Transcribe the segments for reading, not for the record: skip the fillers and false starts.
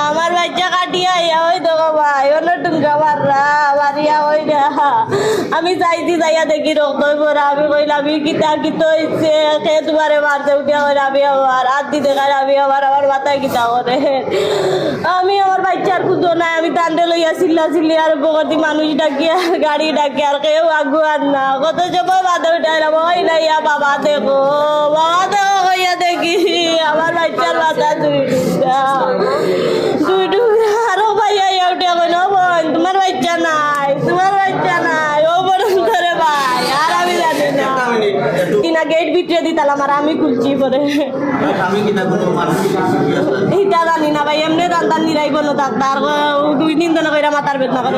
আমার বাচ্চা কাটিয়া ইয়া ওই তো ভাই অন্য টুঙ্গা মাররা মারিয়া ওই না আমি চাইছি যাইয়া দেখি রক্ত পড়া আমি কইলাম আমি কিতা কিতো হইছে কে তোমারে মারতে উঠিয়া কইরা আমি আবার হাত দিতে খাই আমি আবার আমার মাথায় কিতা করে আমি আমার বাচ্চার খুঁজো নাই আমি টান্ডে লইয়া চিল্লি আর বগতি মানুষ ডাকি আর গাড়ি ডাকি আর কেউ আগুয়ার না কত সময় বাদে উঠাইলাম ওই না ইয়া বাবা দেখো কইয়া দেখি আমার বাচ্চার মাথা দুই টুকরা আরো ভাইয়া উঠে কইল বোন তোমার বাচ্চা নাই ও বরং ধরে ভাই আর আমি জানি না কিনা গেট ভিতরে দিতালাম আর আমি খুলছি পরে এইটা জানি না ভাই এমনি দান্দার নিরাই বলো ডাক্তার 2 দিন ধরে কইরা মাথার বেদনা করে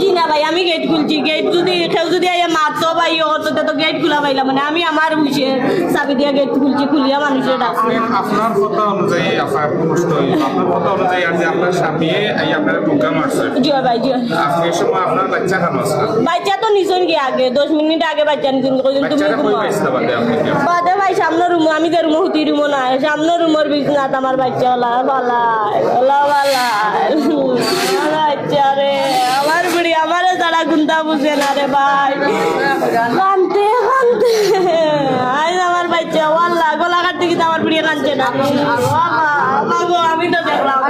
জি না ভাই আমি গেট খুলছি গেট যদি কেউ যদি আইয়া মারতো ভাই তো গেট খোলা পাইলাম মানে আমি আমার উঠে চাবি দিয়া গেট খুলছি খুলিয়া মানুষের ডাকছি আপনার কথা অনুযায়ী আপনার কথা অনুযায়ী আর যে আপনার স্বামী আপনার টোকা মারছে জি ভাই জি আপনি এই সময় আপনার বাচ্চা খানো আসলেন বাচ্চা তো নিছন কি আগে 10 মিনিট আগে বাচ্চা নিছন কইল তুমি বাচ্চারা কই পাইছে বাদে আপনি বাদে ভাই সামনে রুম আমি যে রুম হুতি রুম না সামনে রুমের বিছনাত আমার বাচ্চা বালা বাচ্চা রে আমার বুড়ি আমারে যারা গুন্তা বুঝে না রে ভাই কানতে আজ আমার বাচ্চা ওয়াল্লাহ গলা কাটতে গিয়ে আমার বুড়ি কানছে না আমি তো দেখলাম